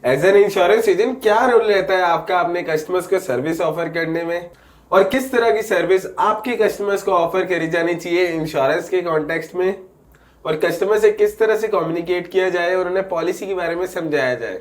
As an insurance agent क्या role रहता है आपका अपने कस्टमर्स को सर्विस ऑफर करने में, और किस तरह की सर्विस आपके कस्टमर्स को ऑफर करी जानी चाहिए इंश्योरेंस के कॉन्टेक्स्ट में, और कस्टमर से किस तरह से कम्युनिकेट किया जाए और उन्हें पॉलिसी के बारे में समझाया जाए।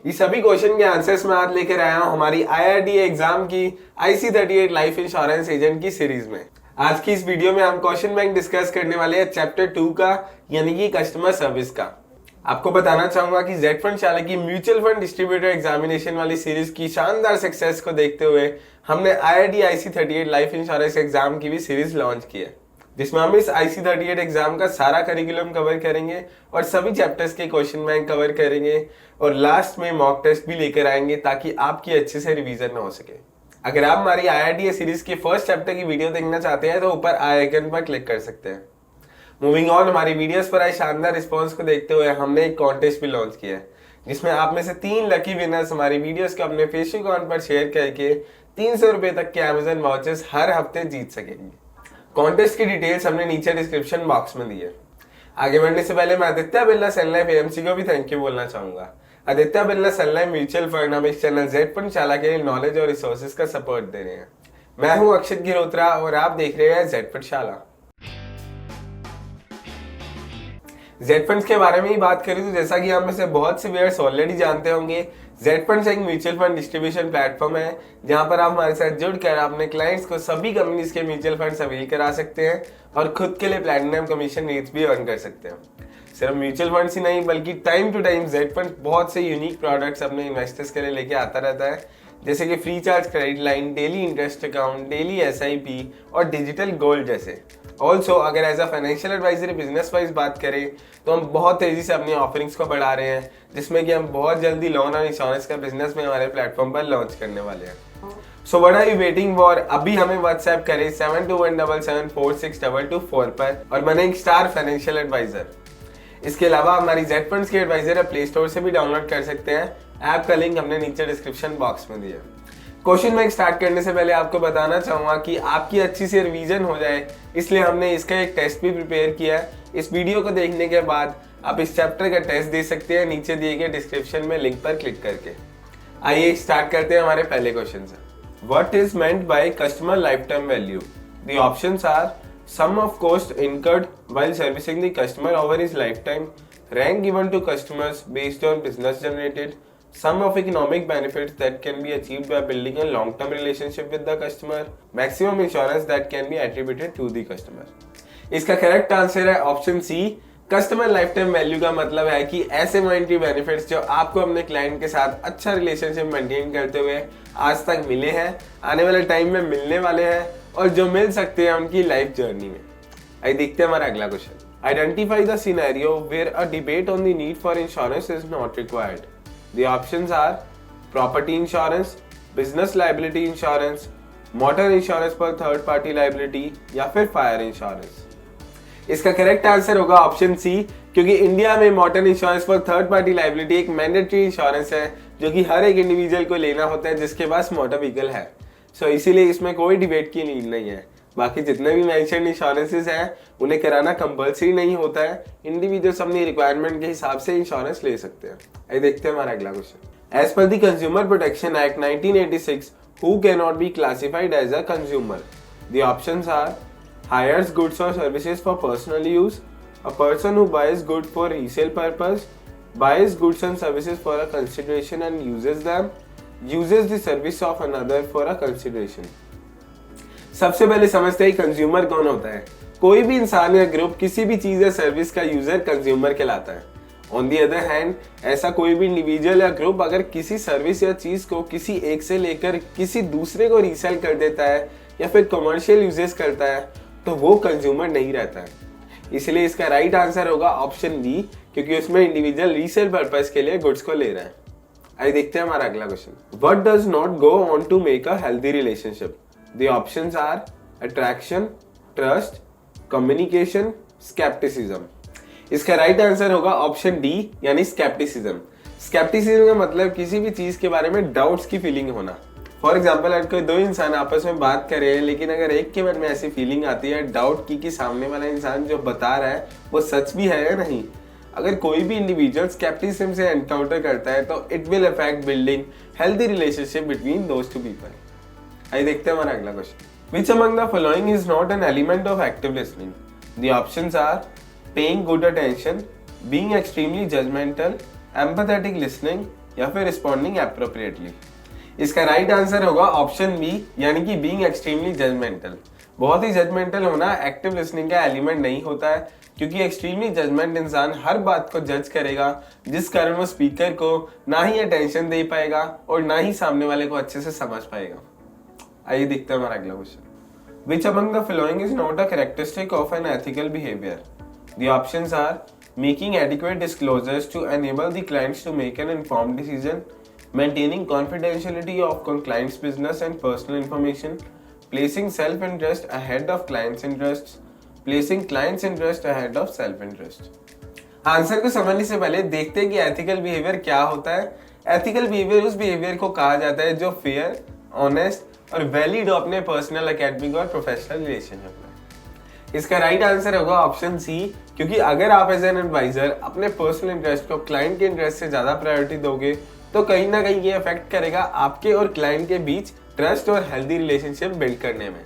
ये सभी क्वेश्चन के आंसर्स मैं आज लेकर आया हूं हमारी IRDA एग्जाम की IC38 लाइफ इंश्योरेंस एजेंट की सीरीज में। आज की इस वीडियो में हम क्वेश्चन बैंक डिस्कस करने वाले हैं चैप्टर 2 का, यानी कि कस्टमर सर्विस का। आपको बताना चाहूंगा कि जेड फंड शाला की म्यूचुअल फंड डिस्ट्रीब्यूटर एग्जामिनेशन वाली सीरीज की शानदार सक्सेस को देखते हुए हमने IRDA IC38 life insurance exam की भी सीरीज लॉन्च की है, जिसमें हम इस IC38 एग्जाम का सारा करिकुलम कवर करेंगे और सभी चैप्टर्स के क्वेश्चन बैंक कवर करेंगे और लास्ट में मॉक टेस्ट भी लेकर आएंगे ताकि आपकी अच्छे से रिवीजन ना हो सके। अगर आप हमारी IRDA सीरीज के फर्स्ट चैप्टर की वीडियो देखना चाहते हैं तो ऊपर आई आइकन पर क्लिक कर सकते हैं। मूविंग ऑन, हमारी वीडियोस पर आए शानदार रिस्पांस को देखते हुए हमने एक कॉन्टेस्ट भी लॉन्च किया है, जिसमें आप में से 3 लकी विनर्स हमारी वीडियोस को अपने फेसबुक अकाउंट पर शेयर करके 300 रुपए तक के अमेजन वाउचर्स हर हफ्ते जीत सकेंगे। कॉन्टेस्ट की डिटेल्स हमने नीचे डिस्क्रिप्शन बॉक्स में दी है। आगे बढ़ने से पहले मैं आदित्य बिरला सन लाइफ AMC को भी थैंक यू बोलना चाहूंगा। आदित्य बिरला सन लाइफ म्यूचुअल फंड हम इस चैनल जेड फंड शाला के लिए नॉलेज और रिसोर्सेज का सपोर्ट दे रहे हैं। मैं हूं अक्षित गिरोत्रा और आप देख रहे हैं जेड फंड शाला। जेड फंड्स के बारे में ही बात करें तो जैसा कि आप में से बहुत से व्यूअर्स ऑलरेडी जानते होंगे, जेड फंड्स एक म्यूचुअल फंड डिस्ट्रीब्यूशन प्लेटफॉर्म है जहां पर आप हमारे साथ जुड़कर अपने क्लाइंट्स को सभी कंपनीज के म्यूचुअल फंड्स अवेल करा सकते हैं और खुद के लिए प्लैटिनम कमीशन रेट्स भी अर्न कर सकते हैं। सिर्फ म्यूचुअल फंड्स ही नहीं बल्कि time to time Z fund बहुत से यूनिक प्रोडक्ट्स अपने इन्वेस्टर्स के लिए लेके आता रहता है, जैसे कि free charge credit line, daily interest account, daily SIP और डिजिटल गोल्ड जैसे। ऑल्सो अगर as a financial advisory business wise बात करें तो हम बहुत तेजी से अपनी ऑफरिंग्स को बढ़ा रहे हैं, जिसमें कि हम बहुत जल्दी लोन और इंश्योरेंस का बिजनेस में हमारे प्लेटफॉर्म पर लॉन्च करने वाले हैं। So what are you waiting for? अभी हमें व्हाट्सएप करें 7217746224 पर और बने एक स्टार फाइनेंशियल एडवाइजर। इसके अलावा हमारी जेड फंड्स के एडवाइजर प्ले स्टोर से भी डाउनलोड कर सकते हैं। ऐप का लिंक हमने नीचे डिस्क्रिप्शन बॉक्स में दिया है। क्वेश्चन बैंक स्टार्ट करने से पहले आपको बताना चाहूंगा कि आपकी अच्छी से रिवीजन हो जाए, इसलिए हमने इसका एक टेस्ट भी प्रिपेयर किया है। इस वीडियो को देखने के बाद आप इस चैप्टर का टेस्ट दे सकते हैं नीचे दिए गए डिस्क्रिप्शन में लिंक पर क्लिक करके। आइए स्टार्ट करते हैं हमारे पहले क्वेश्चन से। What is meant by customer lifetime value? The options are sum of cost incurred while servicing the customer over his lifetime, rank given to customers based on business generated, sum of economic benefits that can be achieved by building a long-term relationship with the customer, maximum insurance that can be attributed to the customer। इसका correct answer है option C. Customer lifetime value का मतलब है कि ऐसे monetary benefits जो आपको अपने क्लाइंट के साथ अच्छा रिलेशनशिप मेंटेन करते हुए आज तक मिले हैं, आने वाले टाइम में मिलने वाले हैं और जो मिल सकते हैं उनकी लाइफ जर्नी में। आइए देखते हैं हमारा अगला question. Identify the scenario where a debate on the need for insurance is not required. The options are property insurance, business liability insurance, motor insurance for third party liability या फिर fire insurance. इसका correct answer होगा option C, क्योंकि India में motor insurance for third party liability एक mandatory insurance है जो कि हर एक इंडिविजुअल को लेना होता है जिसके पास मोटर व्हीकल है। सो इसीलिए इसमें कोई डिबेट की नीड नहीं है। बाकी जितने भी मेंशन्ड इंश्योरेंसेस हैं उन्हें कराना कंपलसरी नहीं होता है, इंडिविजुअल्स अपनी रिक्वायरमेंट के हिसाब से इंश्योरेंस ले सकते हैं। आइए देखते हैं हमारा अगला question. As per the consumer protection act 1986, who can not be classified as a consumer? The options are hires goods or services for personal use, a person who buys goods for resale purpose, buys goods and services for a consideration and uses them, uses the service of another for a consideration। सबसे पहले समझते हैं consumer कौन होता है। कोई भी इंसान या ग्रुप किसी भी चीज या सर्विस का यूजर कंज्यूमर कहलाता है। ऑन दी अदर हैंड, ऐसा कोई भी इंडिविजुअल या ग्रुप अगर किसी सर्विस या चीज को किसी एक से लेकर किसी दूसरे को रीसेल कर देता है या फिर कमर्शियल यूजेस करता है तो वो कंज्यूमर नहीं रहता है। इसलिए इसका राइट आंसर होगा ऑप्शन बी, क्योंकि उसमें इंडिविजुअल रीसेल पर्पस के लिए गुड्स को ले रहा है। आइए देखते हैं हमारा अगला question. What does not go on to make a healthy relationship? The options are attraction, trust, communication, scepticism. इसका राइट आंसर होगा ऑप्शन डी, यानी स्केप्टिसिज्म। स्केप्टिसिज्म का मतलब किसी भी चीज के बारे में डाउट्स की फीलिंग होना। फॉर एग्जाम्पल, अगर कोई 2 इंसान आपस में बात कर रहे हैं लेकिन अगर एक के मन में ऐसी फीलिंग आती है डाउट की कि सामने वाला इंसान जो बता रहा है वो सच भी है या नहीं, अगर कोई भी इंडिविजुअल स्केप्टिसिज्म से एनकाउंटर करता है तो it will affect building healthy relationship between those two people. आइए देखते हैं हमारा अगला question. Which among the following is not an element of active listening? The options are paying good attention, being extremely judgmental, empathetic listening या फिर responding appropriately। इसका right answer होगा option B, यानी कि being extremely judgmental। बहुत ही judgemental होना active listening का element नहीं होता है, क्योंकि एक्सट्रीमली जजमेंट इंसान हर बात को जज करेगा, जिस कारण वो स्पीकर को ना ही अटेंशन दे पाएगा और ना ही सामने वाले को अच्छे से समझ पाएगा। आइए देखते हैं हमारा अगला question. Which among the following is not a characteristic of an ethical behavior? The options are making adequate disclosures to enable the clients to make an informed decision, maintaining confidentiality of client's business and personal information, placing self-interest ahead of client's interests, placing client's interest ahead of self-interest। Answer को समझने से पहले देखते हैं कि ethical behaviour क्या होता है। एथिकल बिहेवियर उस बिहेवियर को कहा जाता है जो फेयर, ऑनेस्ट और वैलिड हो अपने पर्सनल, एकेडमिक और प्रोफेशनल रिलेशनशिप में। इसका राइट आंसर होगा ऑप्शन सी, क्योंकि अगर आप एज एन एडवाइजर अपने पर्सनल इंटरेस्ट को क्लाइंट के इंटरेस्ट से ज्यादा प्रायोरिटी दोगे तो कहीं ना कहीं ये अफेक्ट करेगा आपके और क्लाइंट के बीच ट्रस्ट और हेल्दी रिलेशनशिप बिल्ड करने में।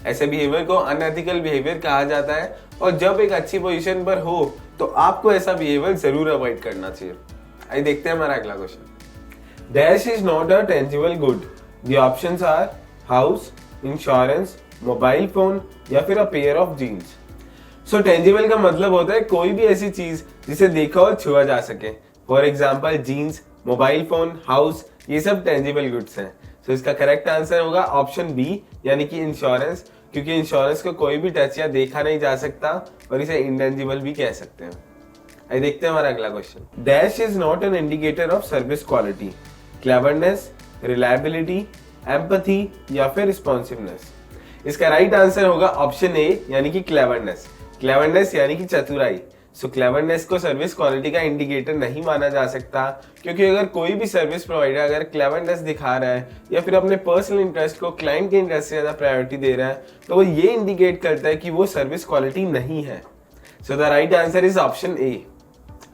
ऐसे बिहेवियर को अनएथिकल बिहेवियर कहा जाता है और जब एक अच्छी पोजीशन पर हो तो आपको ऐसा बिहेवियर जरूर अवॉइड करना चाहिए। आइए देखते हैं हमारा अगला question. Dash is not a tangible good. The options are house, insurance, mobile phone या फिर a pair of jeans। So tangible का मतलब होता है कोई भी ऐसी चीज जिसे देखा और छुआ जा सके। For example jeans, mobile phone, house, ये सब टेंजिबल गुड्स हैं। So इसका करेक्ट आंसर होगा ऑप्शन बी, यानी कि इंश्योरेंस, क्योंकि इंश्योरेंस को कोई भी टच या देखा नहीं जा सकता और इसे इंटेंजिबल भी कह सकते हैं। आइए देखते हैं हमारा अगला question. Dash is not an indicator of service quality, cleverness, reliability, empathy या फिर रिस्पॉन्सिवनेस। इसका राइट आंसर होगा ऑप्शन ए, यानी कि क्लेवरनेस। क्लेवरनेस यानी कि चतुराई। सो क्लेवरनेस को सर्विस क्वालिटी का इंडिकेटर नहीं माना जा सकता, क्योंकि अगर कोई भी सर्विस प्रोवाइडर अगर क्लेवरनेस दिखा रहा है या फिर अपने पर्सनल इंटरेस्ट को क्लाइंट के इंटरेस्ट से ज्यादा प्रायोरिटी दे रहा है तो वो ये इंडिकेट करता है कि वो सर्विस क्वालिटी नहीं है। सो the right answer is option A.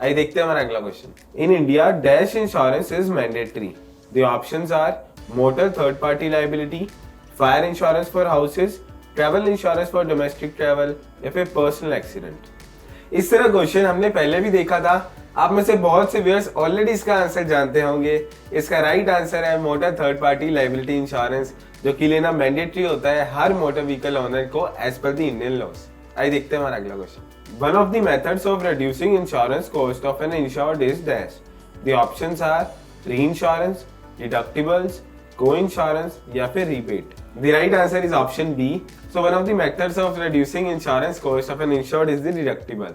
आइए देखते हैं हमारा अगला question. In India dash insurance is mandatory. The options are motor third party liability, fire insurance for houses, travel insurance for domestic travel या फिर personal accident। इस तरह question हमने पहले भी देखा था। आप में से बहुत से व्यूअर्स ऑलरेडी इसका आंसर जानते होंगे। इसका राइट आंसर है motor third party liability insurance, जो कि लेना मैंडेटरी होता है हर मोटर व्हीकल ओनर को as per the Indian laws. आइए देखते हैं हमारा अगला question. One of the methods of reducing insurance cost of an insured is dash. The options are reinsurance, deductibles, co-insurance या फिर rebate। The right answer is option B. So one of the methods of reducing insurance cost of an insured is the deductible।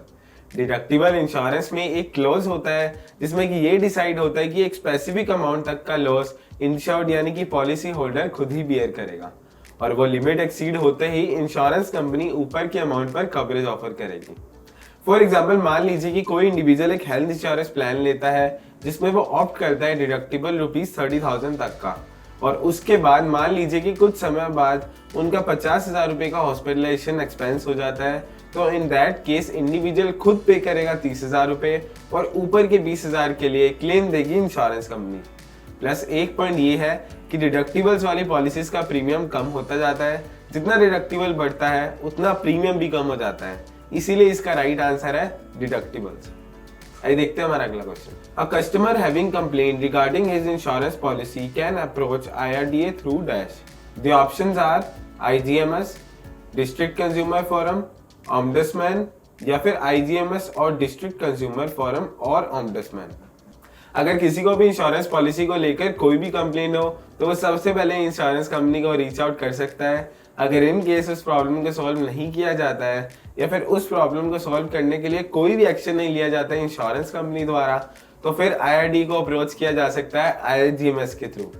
Deductible insurance में एक close होता है जिसमें कि ये decide होता है कि एक स्पेसिफिक अमाउंट तक का लॉस इंश्योर्ड यानी कि पॉलिसी होल्डर खुद ही बियर करेगा और वो लिमिट एक्सीड होते ही इंश्योरेंस कंपनी ऊपर के अमाउंट पर कवरेज ऑफर करेगी। फॉर एग्जाम्पल मान लीजिए कि कोई इंडिविजुअल एक हेल्थ इंश्योरेंस प्लान लेता है जिसमें वो ऑप्ट करता है डिडक्टिबल ₹30,000 तक का, और उसके बाद मान लीजिए कि कुछ समय बाद उनका 50,000 रुपए का हॉस्पिटलाइजेशन एक्सपेंस हो जाता है, तो इन दैट केस इंडिविजुअल खुद पे करेगा 30,000 रुपए और ऊपर के 20,000 के लिए क्लेम देगी इंश्योरेंस कंपनी। प्लस एक पॉइंट ये है कि डिडक्टिबल्स वाली पॉलिसीज का प्रीमियम कम होता जाता है, जितना डिडक्टिबल बढ़ता है उतना प्रीमियम भी कम हो जाता है, इसीलिए इसका राइट आंसर है डिडक्टिबल्स। आइए देखते हैं हमारा अगला question. A customer having complaint regarding his insurance policy can approach IRDA through dash. The options are IGMS, district consumer forum, ombudsman या फिर IGMS और डिस्ट्रिक्ट कंज्यूमर फोरम और ओम्बुड्समैन। अगर किसी को भी इंश्योरेंस पॉलिसी को लेकर कोई भी कंप्लेन हो तो वो सबसे पहले इंश्योरेंस कंपनी को रीच आउट कर सकता है। अगर इन केस उस प्रॉब्लम को सॉल्व नहीं किया जाता है या फिर उस प्रॉब्लम को सॉल्व करने के लिए कोई भी एक्शन नहीं लिया जाता है इंश्योरेंस कंपनी द्वारा, तो फिर IRD को अप्रोच किया जा सकता है IGMS के थ्रू।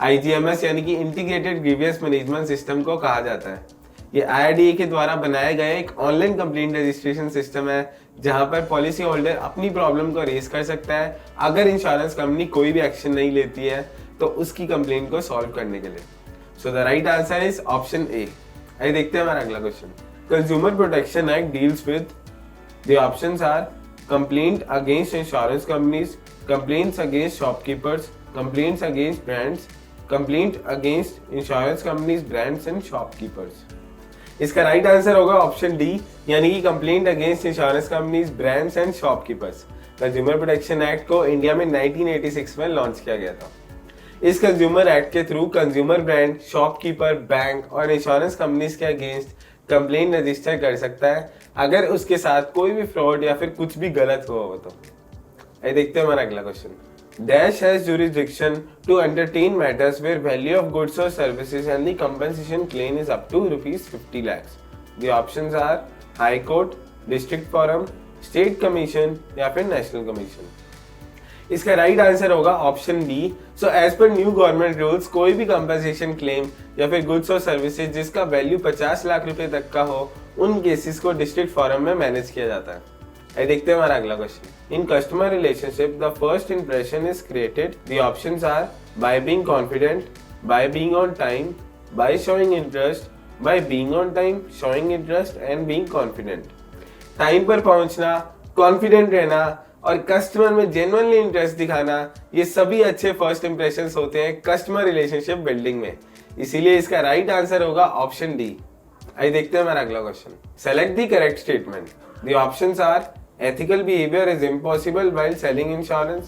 IGMS यानी कि इंटीग्रेटेड ग्रीवियस मैनेजमेंट सिस्टम को कहा जाता है। ये IRDA के द्वारा बनाया गया एक ऑनलाइन कंप्लेंट रजिस्ट्रेशन सिस्टम है जहां पर पॉलिसी होल्डर अपनी प्रॉब्लम को रेज कर सकता है अगर इंश्योरेंस कंपनी कोई भी एक्शन नहीं लेती है तो उसकी कंप्लेंट को सॉल्व करने के लिए। So the right answer is option A. आइए देखते हैं हमारा अगला question. Consumer protection act deals with, the options are complaint against insurance companies, complaints against shopkeepers, complaints against brands, complaint against insurance companies, brands and shopkeepers. इसका right answer होगा option D, यानी कि complaint against insurance companies, brands and shopkeepers. Consumer protection act को India में 1986 में launch किया गया था। इस कंज्यूमर एक्ट के through consumer brand, shopkeeper, bank और इंश्योरेंस कंपनीज के अगेंस्ट कंप्लेंट रजिस्टर कर सकता है अगर उसके साथ कोई भी फ्रॉड या फिर कुछ भी गलत हुआ हो तो। आइए देखते हैं हमारा अगला question. Dash has jurisdiction to entertain matters where value of goods or services and the compensation claim is up to rupees 50 lakhs. The options are High Court, District Forum, State Commission या फिर National Commission. इसका right answer होगा option B. So as per new government rules कोई भी compensation claim या फिर goods और services जिसका वैल्यू 50 लाख रुपए तक का हो, उन केसेस को डिस्ट्रिक्ट फोरम में मैनेज किया जाता है। आइए देखते हैं हमारा अगला question. In customer relationship the first impression is created. The options are by being confident, by being on time, by showing interest, by being on time, showing interest and being confident. Time पर पहुंचना, confident रहना और customer में genuinely interest दिखाना, ये सभी अच्छे first impressions होते हैं कस्टमर रिलेशनशिप बिल्डिंग में। इसीलिए इसका राइट आंसर होगा ऑप्शन डी। आइए देखते हैं हमारा अगला question. Select the correct statement. The options are ethical behavior is impossible while selling insurance,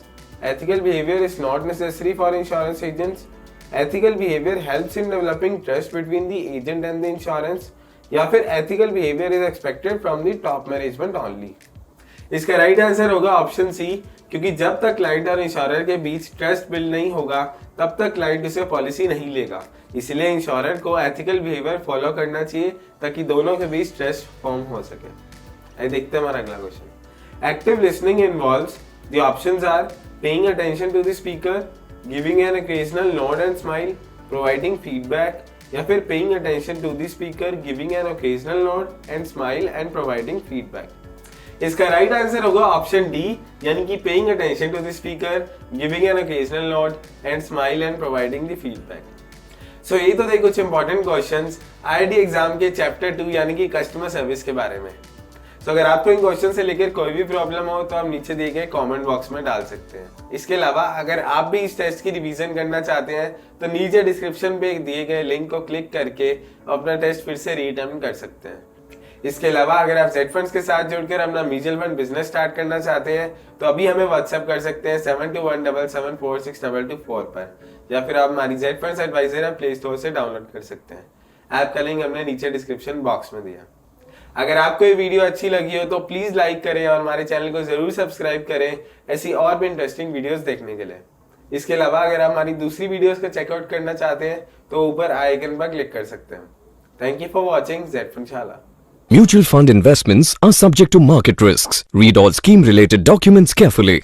ethical behavior is not necessary for insurance agents, ethical behavior helps in developing trust between the agent and the insurance, या फिर ethical behavior is expected from the top management only। इसका right answer होगा option C, क्योंकि जब तक client और insurer के बीच trust build नहीं होगा तब तक क्लाइंट उसे पॉलिसी नहीं लेगा। इसलिए इंश्योरर को एथिकल बिहेवियर फॉलो करना चाहिए ताकि दोनों के बीच ट्रस्ट फॉर्म हो सके। आइए देखते हैं हमारा अगला question. Active listening involves, the options are paying attention to the speaker, giving an occasional nod and smile, providing feedback, या फिर paying attention to the speaker, giving an occasional nod and smile and providing feedback। इसका right answer होगा option D, यानी कि paying attention to the speaker, giving an occasional nod and smile and providing the feedback। सो ये तो थे कुछ important questions IIT exam के chapter 2 यानी कि कस्टमर सर्विस के बारे में। तो अगर आपको इन क्वेश्चन से लेकर कोई भी प्रॉब्लम हो तो आप नीचे दिए गए कमेंट बॉक्स में डाल सकते हैं। इसके अलावा अगर आप भी इस टेस्ट की रिवीजन करना चाहते हैं तो नीचे डिस्क्रिप्शन पे दिए गए लिंक को क्लिक करके अपना टेस्ट फिर से रीअटेम्प्ट कर सकते हैं। इसके अलावा अगर आप जेड फंड्स के साथ जुड़कर अपना म्यूचुअल फंड बिजनेस स्टार्ट करना चाहते हैं तो अभी हमें व्हाट्सएप कर सकते हैं 7217746224 पर, या फिर आप हमारी Z funds adviser app play store से डाउनलोड कर सकते हैं। ऐप का लिंक हमने नीचे डिस्क्रिप्शन बॉक्स में दिया। अगर आपको ये वीडियो अच्छी लगी हो तो प्लीज लाइक करें और हमारे चैनल को जरूर सब्सक्राइब करें ऐसी और भी इंटरेस्टिंग वीडियोस देखने के लिए। इसके अलावा अगर आप हमारी दूसरी वीडियोस को चेकआउट करना चाहते हैं तो ऊपर आई आइकन पर क्लिक कर सकते हैं। Thank you for watching Z fund शाला। Mutual fund investments are subject to market risks. Read all scheme related documents carefully.